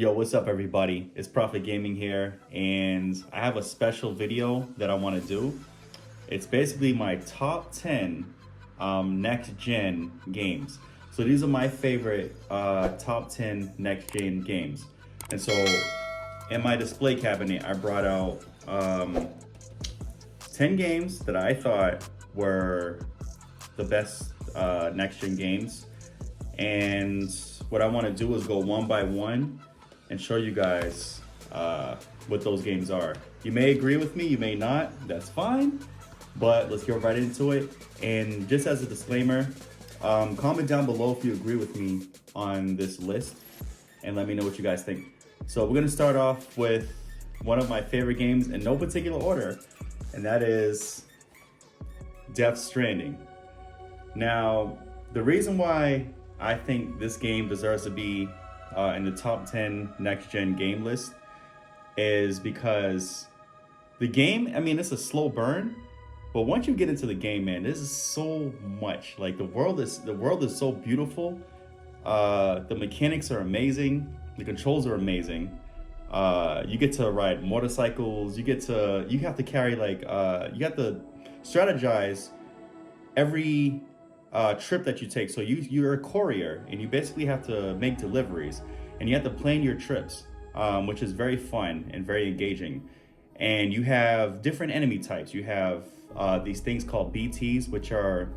Yo, what's up, everybody? It's Prophet Gaming here, and I have a special video that I want to do. It's basically my top 10 next gen games. So these are my favorite top 10 next gen games. And so in my display cabinet, I brought out 10 games that I thought were the best next gen games. And what I want to do is go one by one and show you guys what those games are. You may agree with me, you may not, that's fine, but let's get right into it. And just as a disclaimer, comment down below if you agree with me on this list and let me know what you guys think. So we're gonna start off with one of my favorite games in no particular order, and that is Death Stranding. Now, the reason why I think this game deserves to be in the top 10 next gen game list is because the game, I mean, it's a slow burn, but once you get into the game, man, this is so much. Like the world is so beautiful. The mechanics are amazing. The controls are amazing. You get to ride motorcycles. You have to carry like you have to strategize every trip that you take. So you're a courier and you basically have to make deliveries and you have to plan your trips, which is very fun and very engaging. And you have different enemy types. You have these things called BTs, which are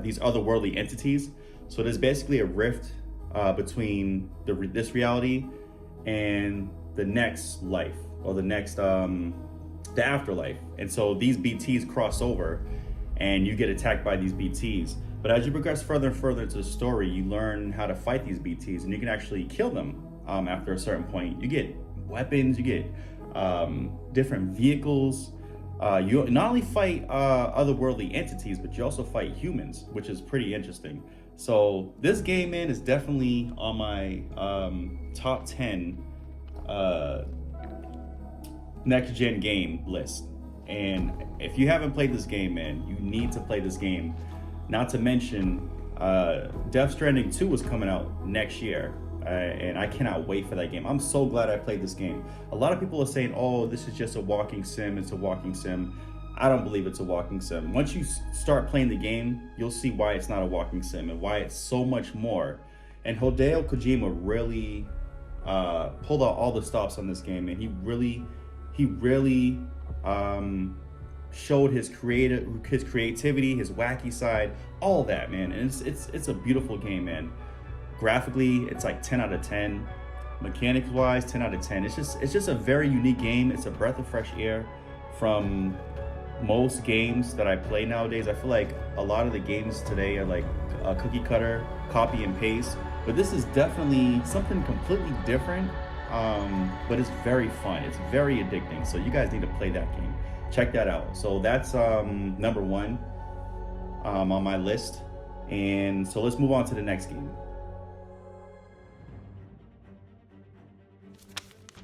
these otherworldly entities. So there's basically a rift between this reality and the next life, or the next the afterlife. And so these BTs cross over and you get attacked by these BTs. But as you progress further and further into the story, you learn how to fight these BTs, and you can actually kill them after a certain point. You get weapons, you get different vehicles. You not only fight otherworldly entities, but you also fight humans, which is pretty interesting. So this game, man, is definitely on my top 10 next gen game list. And if you haven't played this game, man, you need to play this game. Not to mention, Death Stranding 2 is coming out next year, and I cannot wait for that game. I'm so glad I played this game. A lot of people are saying, oh, this is just a walking sim, it's a walking sim. I don't believe it's a walking sim. Once you start playing the game, you'll see why it's not a walking sim and why it's so much more. And Hideo Kojima really pulled out all the stops on this game, and he really showed his creativity, his wacky side, all that, man. And it's a beautiful game, man. Graphically, it's like 10 out of 10. Mechanics wise, 10 out of 10. It's just a very unique game. It's a breath of fresh air from most games that I play nowadays. I feel like a lot of the games today are like a cookie cutter, copy and paste, but this is definitely something completely different. But it's very fun. It's very addicting. So you guys need to play that game. Check that out. So that's number one on my list. And so let's move on to the next game.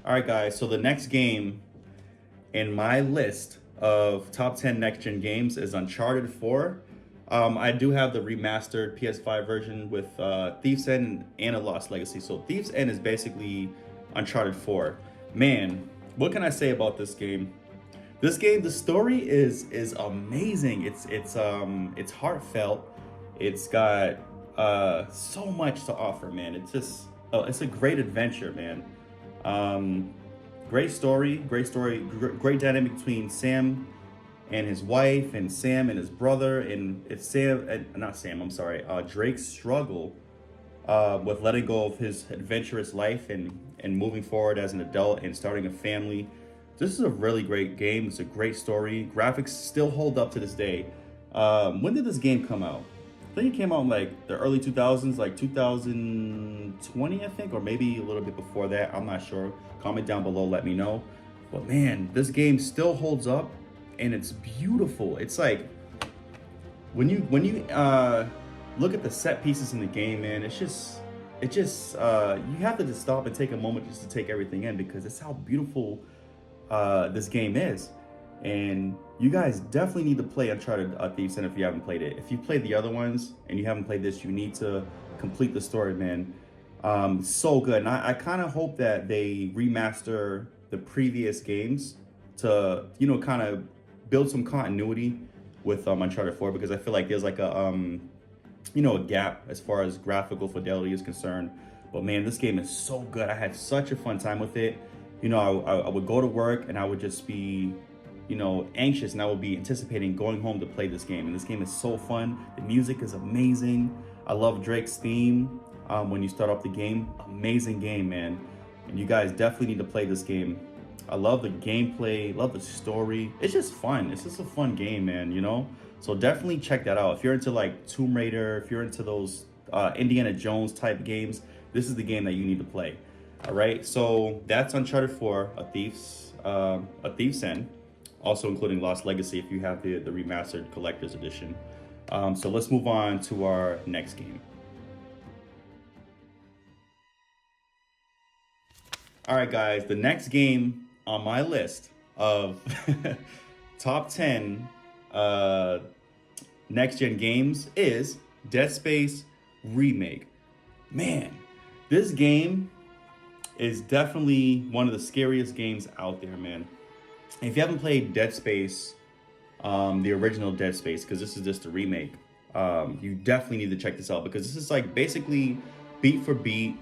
All right, guys. So the next game in my list of top 10 next gen games is Uncharted 4. I do have the remastered PS5 version with Thief's End and A Lost Legacy. So Thief's End is basically Uncharted 4. Man, what can I say about this game? This game, the story is amazing. It's heartfelt. It's got so much to offer, man. It's a great adventure, man. Great story, great dynamic between Sam and his wife, and Sam and his brother, and it's Drake's struggle with letting go of his adventurous life and moving forward as an adult and starting a family. This is a really great game. It's a great story. Graphics still hold up to this day. When did this game come out? I think it came out in like the early 2000s, like 2020, I think, or maybe a little bit before that. I'm not sure. Comment down below, let me know. But man, this game still holds up and it's beautiful. It's like when you look at the set pieces in the game, man, you have to just stop and take a moment just to take everything in, because it's how beautiful this game is. And you guys definitely need to play Uncharted Thief's End if you haven't played it. If you played the other ones and you haven't played this, you need to complete the story, man. So good. And I kind of hope that they remaster the previous games to, you know, kind of build some continuity with Uncharted 4, because I feel like there's like a you know, a gap as far as graphical fidelity is concerned. But man, this game is so good. I had such a fun time with it. You know, I would go to work and I would just be, you know, anxious, and I would be anticipating going home to play this game. And this game is so fun. The music is amazing. I love Drake's theme when you start off the game. Amazing game, man. And you guys definitely need to play this game. I love the gameplay, love the story. It's just fun. It's just a fun game, man, you know? So definitely check that out. If you're into like Tomb Raider, if you're into those Indiana Jones type games, this is the game that you need to play. All right, so that's Uncharted 4, A Thief's End, also including Lost Legacy if you have the remastered collector's edition. So let's move on to our next game. All right, guys, the next game on my list of top 10 next gen games is Dead Space Remake. Man, this game is definitely one of the scariest games out there, man. If you haven't played Dead Space, the original Dead Space, because this is just a remake, you definitely need to check this out, because this is like basically beat for beat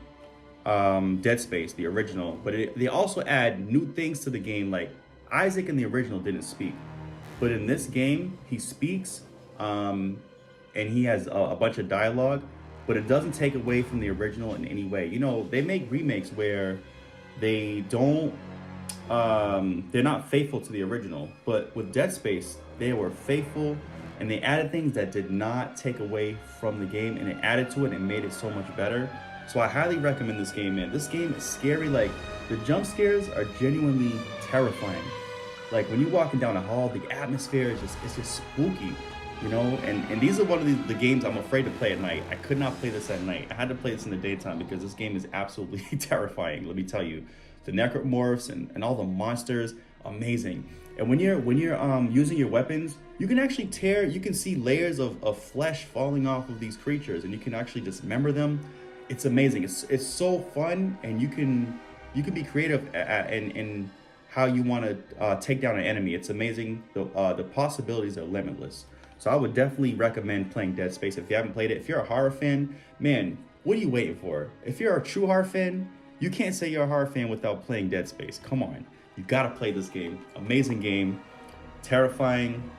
Dead Space, the original. But they also add new things to the game, like Isaac in the original didn't speak. But in this game, he speaks, and he has a bunch of dialogue, but it doesn't take away from the original in any way. You know, they make remakes where they don't, they're not faithful to the original. But with Dead Space, they were faithful, and they added things that did not take away from the game, and it added to it and made it so much better. So I highly recommend this game, man. This game is scary. Like, the jump scares are genuinely terrifying. Like, when you're walking down a hall, the atmosphere is just spooky, you know? And these are one of the games I'm afraid to play at night. I could not play this at night. I had to play this in the daytime because this game is absolutely terrifying, let me tell you. The necromorphs and all the monsters, amazing. And when you're using your weapons, you can actually you can see layers of flesh falling off of these creatures, and you can actually dismember them. It's amazing. It's so fun, and you can be creative in how you want to take down an enemy. It's amazing. The possibilities are limitless. So I would definitely recommend playing Dead Space if you haven't played it. If you're a horror fan, man, what are you waiting for? If you're a true horror fan, you can't say you're a horror fan without playing Dead Space. Come on, you gotta play this game. Amazing game, terrifying.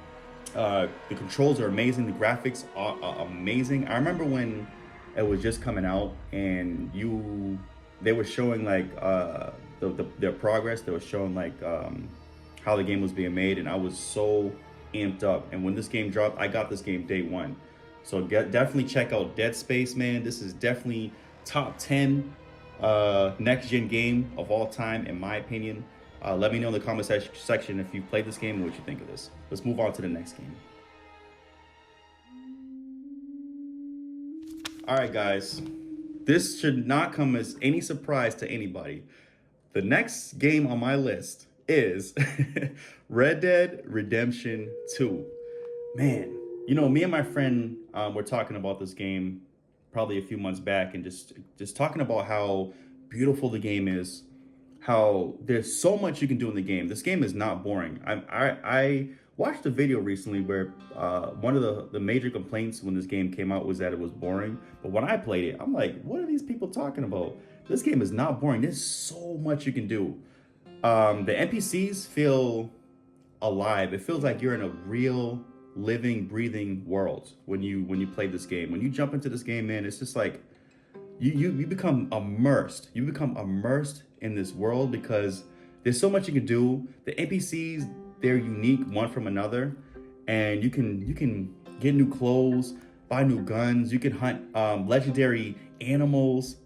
The controls are amazing. The graphics are amazing. I remember when it was just coming out, and they were showing like their progress. They were showing like how the game was being made, and I was so amped up. And when this game dropped, I got this game day one. So definitely check out Dead Space, man. This is definitely top 10 next gen game of all time, in my opinion. Let me know in the comment section if you've played this game and what you think of this. Let's move on to the next game. All right, guys, this should not come as any surprise to anybody. The next game on my list is Red Dead Redemption 2. Man, you know, me and my friend were talking about this game probably a few months back, and just talking about how beautiful the game is, how there's so much you can do in the game. This game is not boring. I watched a video recently where one of the major complaints when this game came out was that it was boring. But when I played it, I'm like, what are these people talking about? This game is not boring. There's so much you can do. The NPCs feel alive. It feels like you're in a real living, breathing world when you play this game. When you jump into this game, man, it's just like you become immersed. You become immersed in this world because there's so much you can do. The NPCs, they're unique one from another, and you can get new clothes, buy new guns. You can hunt legendary animals.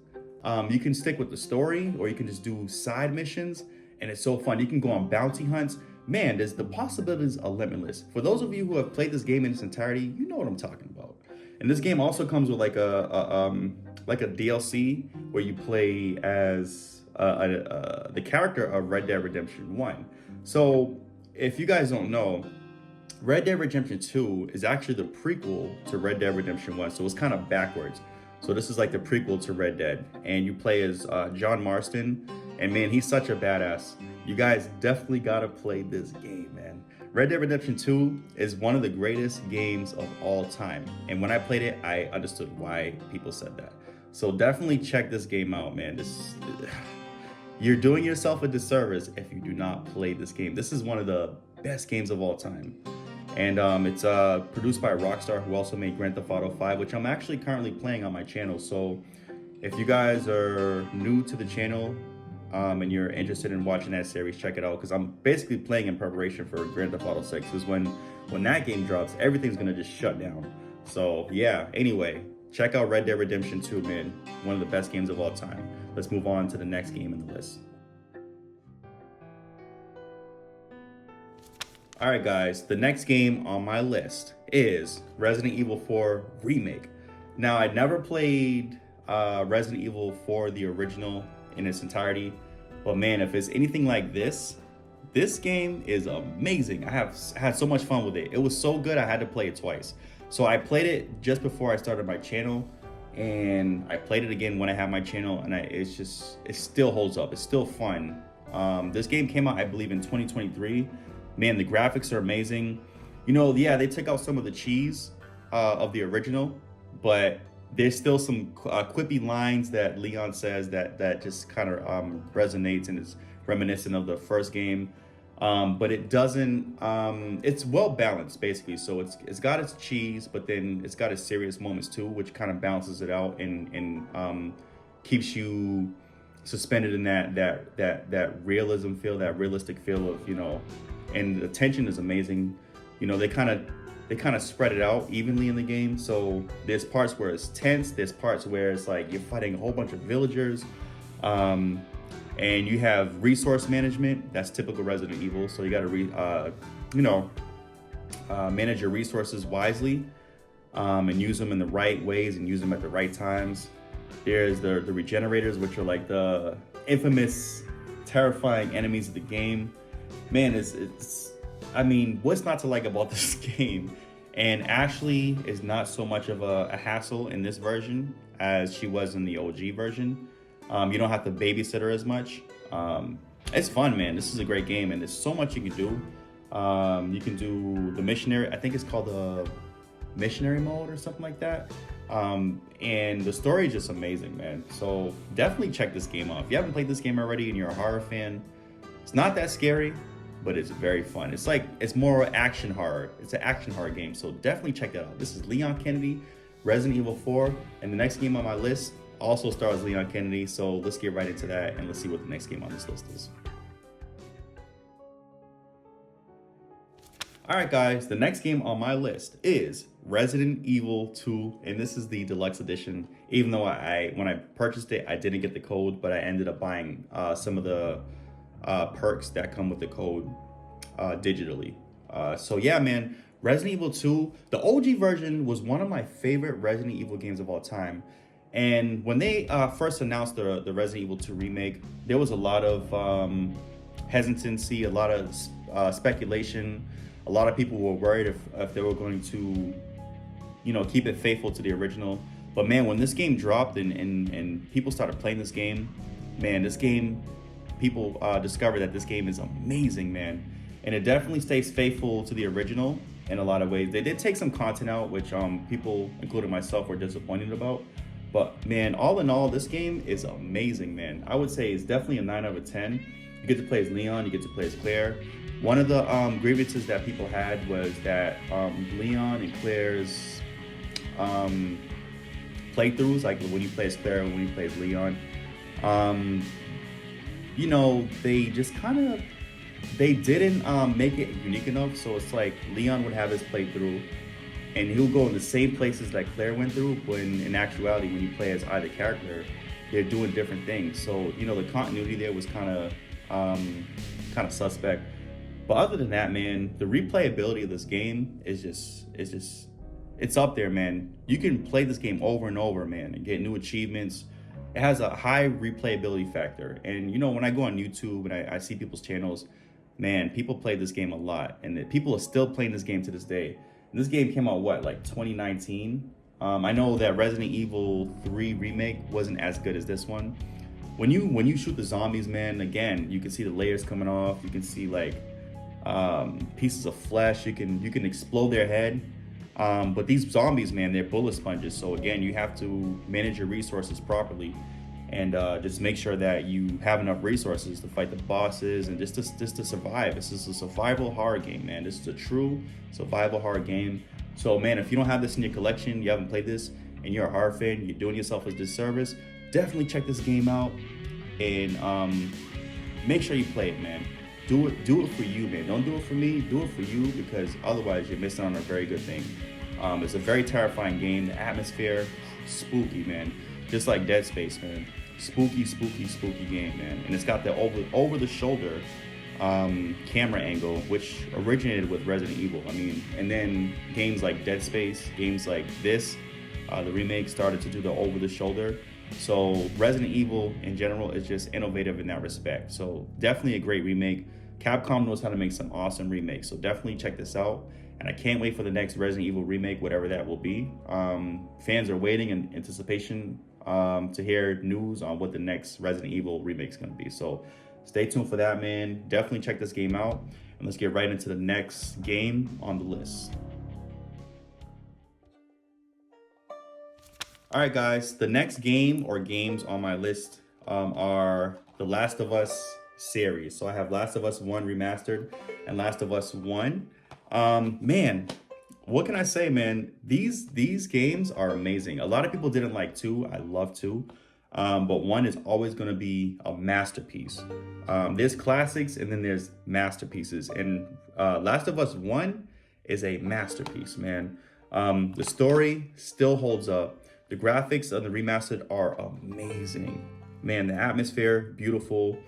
You can stick with the story, or you can just do side missions, and it's so fun. You can go on bounty hunts. Man, the possibilities are limitless. For those of you who have played this game in its entirety, you know what I'm talking about. And this game also comes with like a DLC where you play as the character of Red Dead Redemption 1. So if you guys don't know, Red Dead Redemption 2 is actually the prequel to Red Dead Redemption 1, so it's kind of backwards. So this is like the prequel to Red Dead, and you play as John Marston, and man, he's such a badass. You guys definitely gotta play this game, man. Red Dead Redemption 2 is one of the greatest games of all time, and when I played it, I understood why people said that. So definitely check this game out, man. You're doing yourself a disservice if you do not play this game. This is one of the best games of all time. And it's produced by Rockstar, who also made Grand Theft Auto 5, which I'm actually currently playing on my channel. So if you guys are new to the channel and you're interested in watching that series, check it out, because I'm basically playing in preparation for Grand Theft Auto 6, because when that game drops, everything's gonna just shut down. So yeah, anyway, check out Red Dead Redemption 2, man. One of the best games of all time. Let's move on to the next game in the list. All right, guys, the next game on my list is Resident Evil 4 Remake. Now, I never played Resident Evil 4, the original, in its entirety, but man, if it's anything like this game is amazing. I have had so much fun with it. It was so good, I had to play it twice. So I played it just before I started my channel, and I played it again when I had my channel, and it still holds up. It's still fun. This game came out, I believe, in 2023. Man, the graphics are amazing. You know, yeah, they took out some of the cheese of the original, but there's still some quippy lines that Leon says that just kind of resonates and is reminiscent of the first game. But it doesn't, it's well balanced basically. So it's got its cheese, but then it's got its serious moments too, which kind of balances it out and keeps you suspended in that realism feel, that realistic feel of, you know, and the tension is amazing. You know, they kind of spread it out evenly in the game. So there's parts where it's tense, there's parts where it's like you're fighting a whole bunch of villagers. And you have resource management. That's typical Resident Evil. So you got to, manage your resources wisely and use them in the right ways and use them at the right times. There's the regenerators, which are like the infamous, terrifying enemies of the game. Man, I mean, what's not to like about this game? And Ashley is not so much of a hassle in this version as she was in the OG version. You don't have to babysit her as much. It's fun, man. This is a great game, and there's so much you can do. You can do the missionary. I think it's called the missionary mode or something like that. And the story is just amazing, man. So definitely check this game out. If you haven't played this game already and you're a horror fan, it's not that scary, but it's very fun. It's more action horror. It's an action horror game. So definitely check that out. This is Leon Kennedy, Resident Evil 4, and the next game on my list also stars Leon Kennedy. So let's get right into that and let's see what the next game on this list is. All right, guys, the next game on my list is Resident Evil 2, and this is the deluxe edition. Even though when I purchased it, I didn't get the code, but I ended up buying some of the perks that come with the code digitally. So yeah, man, Resident Evil 2, the OG version was one of my favorite Resident Evil games of all time. And when they first announced the Resident Evil 2 remake, there was a lot of hesitancy, a lot of speculation. A lot of people were worried if they were going to, keep it faithful to the original. But man, when this game dropped and people started playing this game, man, people discovered that this game is amazing, man. And it definitely stays faithful to the original in a lot of ways. They did take some content out, which people, including myself, were disappointed about. But man, all in all, this game is amazing, man. I would say it's definitely a 9 out of 10. You get to play as Leon, you get to play as Claire. One of the grievances that people had was that Leon and Claire's playthroughs, like when you play as Claire and when you play as Leon, they just they didn't make it unique enough. So it's like Leon would have his playthrough and he'll go in the same places that Claire went through, but in actuality, when you play as either character, they're doing different things. So, the continuity there was kind of suspect. But other than that, man, the replayability of this game it's up there, man. You can play this game over and over, man, and get new achievements. It has a high replayability factor. And, when I go on YouTube and I see people's channels, man, people play this game a lot. And people are still playing this game to this day. And this game came out, 2019? I know that Resident Evil 3 remake wasn't as good as this one. When you shoot the zombies, man, again, you can see the layers coming off. You can see like pieces of flesh. You can explode their head. But these zombies, man, they're bullet sponges. So again, you have to manage your resources properly, and just make sure that you have enough resources to fight the bosses and just to survive. This is a survival horror game, man. This is a true survival horror game. So man, if you don't have this in your collection, you haven't played this, and you're a horror fan, you're doing yourself a disservice. Definitely check this game out, and make sure you play it, man. Do it for you, man. Don't do it for me. Do it for you, because otherwise you're missing on a very good thing. It's a very terrifying game. The atmosphere, spooky, man. Just like Dead Space, man. Spooky, spooky, spooky game, man. And it's got the over the shoulder camera angle, which originated with Resident Evil. I mean, and then games like Dead Space, games like this, the remake started to do the over the shoulder. So Resident Evil in general is just innovative in that respect. So definitely a great remake. Capcom knows how to make some awesome remakes. So definitely check this out. And I can't wait for the next Resident Evil remake, whatever that will be. Fans are waiting in anticipation to hear news on what the next Resident Evil remake is going to be. So stay tuned for that, man. Definitely check this game out. And let's get right into the next game on the list. All right, guys, the next game or games on my list are the Last of Us series. So I have Last of Us 1 Remastered and Last of Us 1. Man, what can I say, man? These games are amazing. A lot of people didn't like 2. I love 2. But 1 is always going to be a masterpiece. There's classics and then there's masterpieces. And Last of Us 1 is a masterpiece, man. The story still holds up. The graphics of the remastered are amazing. Man, the atmosphere, beautiful.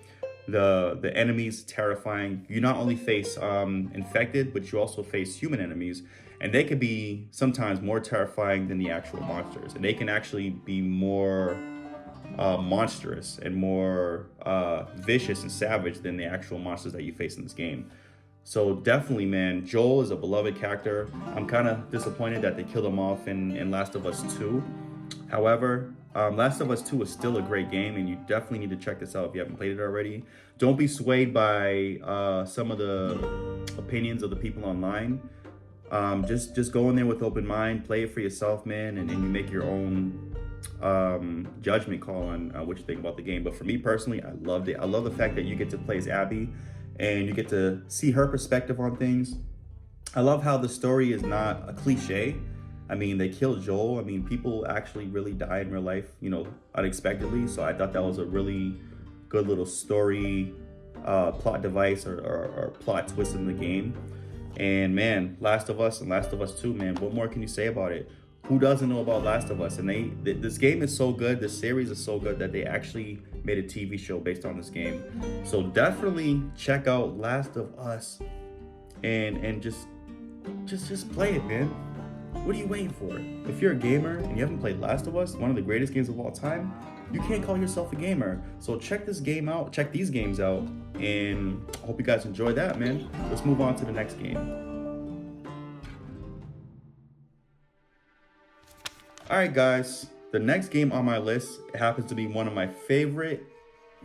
The enemies, terrifying. You not only face infected, but you also face human enemies. And they could be sometimes more terrifying than the actual monsters. And they can actually be more monstrous and more vicious and savage than the actual monsters that you face in this game. So definitely, man, Joel is a beloved character. I'm kind of disappointed that they killed him off in Last of Us 2. However, Last of Us 2 is still a great game, and you definitely need to check this out if you haven't played it already. Don't be swayed by some of the opinions of the people online. Just go in there with open mind, play it for yourself, man, and you make your own judgment call on what you think about the game. But for me personally, I loved it. I love the fact that you get to play as Abby, and you get to see her perspective on things. I love how the story is not a cliche. I mean, they killed Joel. I mean, people actually really die in real life, you know, unexpectedly. So I thought that was a really good little story, plot device or plot twist in the game. And man, Last of Us and Last of Us 2, man, what more can you say about it? Who doesn't know about Last of Us? And this game is so good, this series is so good that they actually made a TV show based on this game. So definitely check out Last of Us and just play it, man. What are you waiting for? If you're a gamer and you haven't played Last of Us, one of the greatest games of all time, you can't call yourself a gamer. So check this game out, check these games out, and I hope you guys enjoy that, man. Let's move on to the next game. All right, guys, the next game on my list happens to be one of my favorite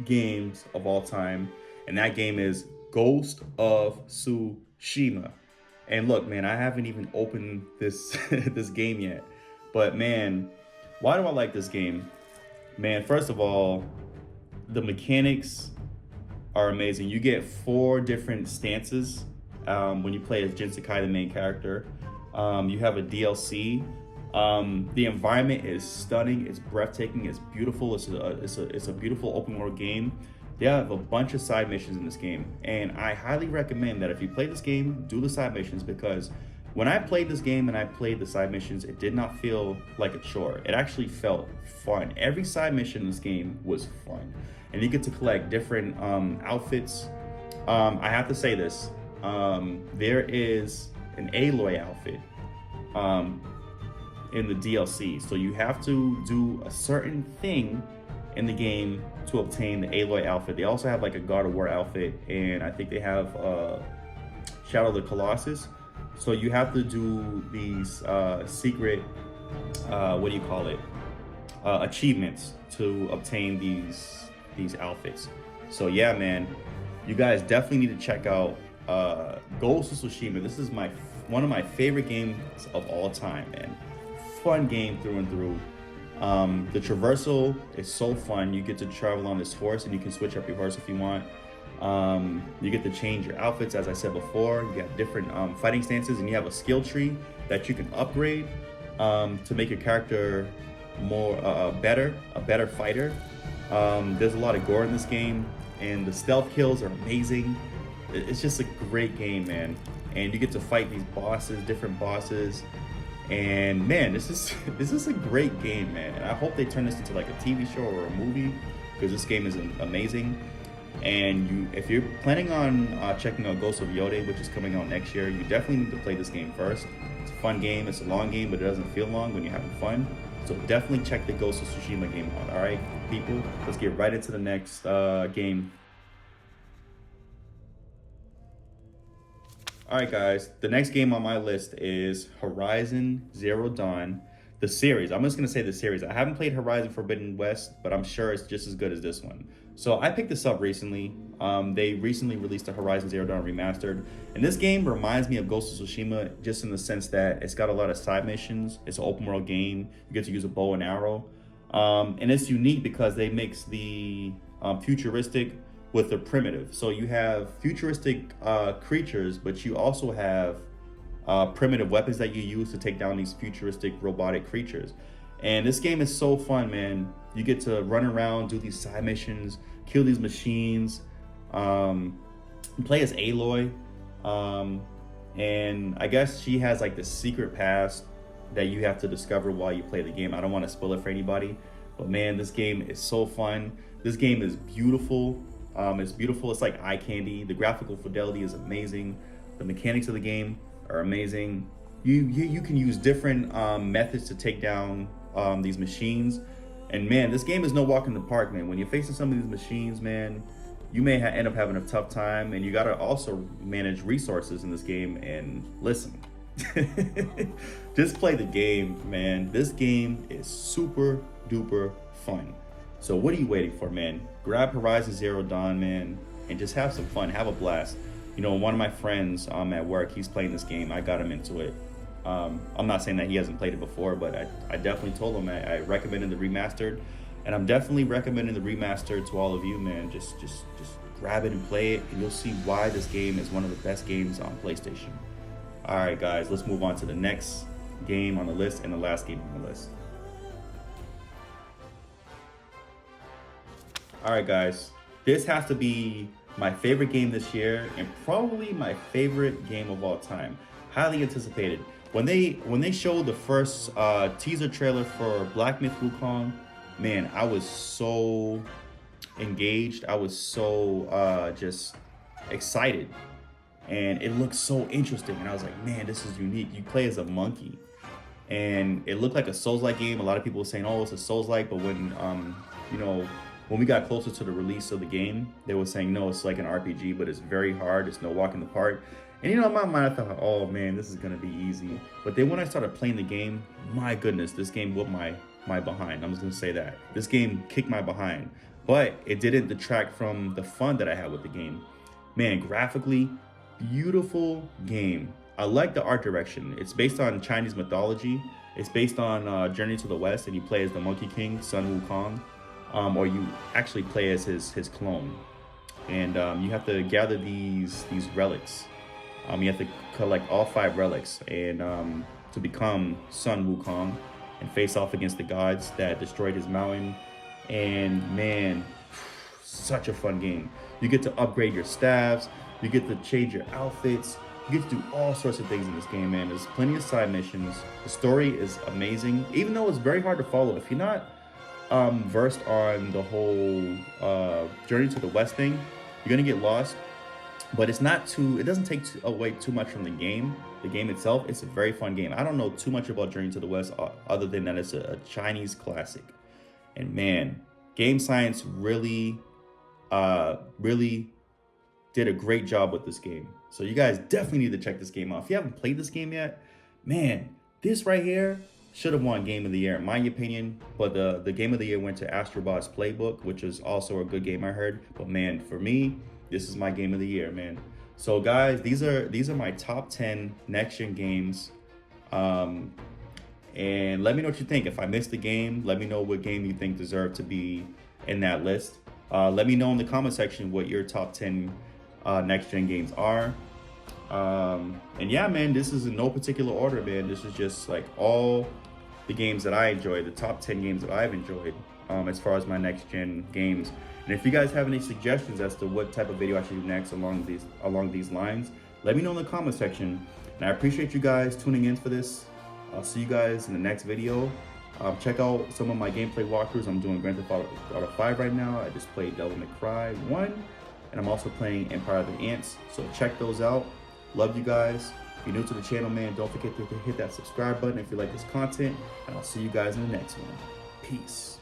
games of all time, and that game is Ghost of Tsushima. And look, man, I haven't even opened this this game yet. But man, why do I like this game? Man, first of all, the mechanics are amazing. You get 4 different stances when you play as Jin Sakai, the main character. You have a DLC. The environment is stunning. It's breathtaking. It's beautiful. It's a beautiful open world game. They have a bunch of side missions in this game, and I highly recommend that if you play this game, do the side missions, because when I played this game and I played the side missions, it did not feel like a chore. It actually felt fun. Every side mission in this game was fun, and you get to collect different outfits. I have to say this, there is an Aloy outfit in the DLC, so you have to do a certain thing in the game to obtain the Aloy outfit. They also have like a God of War outfit, and I think they have Shadow of the Colossus. So you have to do these secret what do you call it? Achievements to obtain these outfits. So yeah, man, you guys definitely need to check out Ghost of Tsushima. This is one of my favorite games of all time, man. Fun game through and through. The traversal is so fun. You get to travel on this horse, and you can switch up your horse if you want. You get to change your outfits, as I said before. You have different fighting stances, and you have a skill tree that you can upgrade to make your character more a better fighter. There's a lot of gore in this game, and the stealth kills are amazing. It's just a great game, man. And you get to fight these different bosses. And man, this is a great game, man. And I hope they turn this into like a TV show or a movie, because this game is amazing. And if you're planning on checking out Ghost of Yode, which is coming out next year, you definitely need to play this game first. It's a fun game. It's a long game, but it doesn't feel long when you're having fun. So definitely check the Ghost of Tsushima game out. All right, people, let's get right into the next game. All right, guys, the next game on my list is Horizon Zero Dawn, the series. I'm just gonna say the series. I haven't played Horizon Forbidden West, but I'm sure it's just as good as this one. So I picked this up recently. They recently released a Horizon Zero Dawn remastered. And this game reminds me of Ghost of Tsushima, just in the sense that it's got a lot of side missions. It's an open world game. You get to use a bow and arrow. And it's unique because they mix the futuristic with the primitive. So you have futuristic creatures, but you also have primitive weapons that you use to take down these futuristic robotic creatures. And this game is so fun, man. You get to run around, do these side missions, kill these machines, play as Aloy. And I guess she has like this secret past that you have to discover while you play the game. I don't want to spoil it for anybody, but man, this game is so fun. This game is beautiful. It's beautiful. It's like eye candy. The graphical fidelity is amazing. The mechanics of the game are amazing. You can use different methods to take down these machines. And man, this game is no walk in the park, man. When you're facing some of these machines, man, you may end up having a tough time, and you gotta also manage resources in this game. And listen, just play the game, man. This game is super duper fun. So what are you waiting for, man? Grab Horizon Zero Dawn, man, and just have some fun, have a blast. You know, one of my friends at work, he's playing this game. I got him into it. I'm not saying that he hasn't played it before, but I definitely told him I recommended the remastered, and I'm definitely recommending the remastered to all of you, man. Just grab it and play it, and you'll see why this game is one of the best games on PlayStation. All right, guys, let's move on to the next game on the list and the last game on the list. All right, guys, this has to be my favorite game this year and probably my favorite game of all time. Highly anticipated. When they showed the first teaser trailer for Black Myth Wukong, man, I was so engaged. I was so just excited, and it looked so interesting. And I was like, man, this is unique. You play as a monkey, and it looked like a Souls-like game. A lot of people were saying, oh, it's a Souls-like, but when when we got closer to the release of the game, they were saying, no, it's like an RPG, but it's very hard. It's no walk in the park. And in my mind, I thought, oh man, this is gonna be easy. But then when I started playing the game, my goodness, this game whooped my behind. I'm just gonna say that. This game kicked my behind. But it didn't detract from the fun that I had with the game. Man, graphically, beautiful game. I like the art direction. It's based on Chinese mythology. It's based on Journey to the West, and you play as the Monkey King, Sun Wukong. Or you actually play as his clone. And you have to gather these relics. You have to collect all 5 relics and to become Sun Wukong and face off against the gods that destroyed his mountain. And man, such a fun game. You get to upgrade your staffs, you get to change your outfits, you get to do all sorts of things in this game, man. There's plenty of side missions. The story is amazing, even though it's very hard to follow. If you're not versed on the whole Journey to the West thing, you're gonna get lost. But it doesn't take away too much from the game. The game itself, it's a very fun game. I don't know too much about Journey to the West other than that it's a Chinese classic. And man, Game Science really did a great job with this game. So you guys definitely need to check this game out. If you haven't played this game yet, man, this right here, should have won Game of the Year in my opinion, but the Game of the Year went to Astrobot's Playbook, which is also a good game I heard. But man, for me, this is my Game of the Year, man. So guys, these are my top 10 next gen games. And let me know what you think. If I missed a game, let me know what game you think deserved to be in that list. Let me know in the comment section what your top 10 next gen games are. And yeah, man, this is in no particular order, man. This is just like all the games that I enjoyed, the top 10 games that I've enjoyed as far as my next gen games. And if you guys have any suggestions as to what type of video I should do next along these lines, let me know in the comment section. And I appreciate you guys tuning in for this. I'll see you guys in the next video. Check out some of my gameplay walkthroughs. I'm doing Grand Theft Auto 5 right now. I just played Devil May Cry 1, and I'm also playing Empire of the Ants. So check those out. Love you guys. If you're new to the channel, man, don't forget to hit that subscribe button if you like this content. And I'll see you guys in the next one. Peace.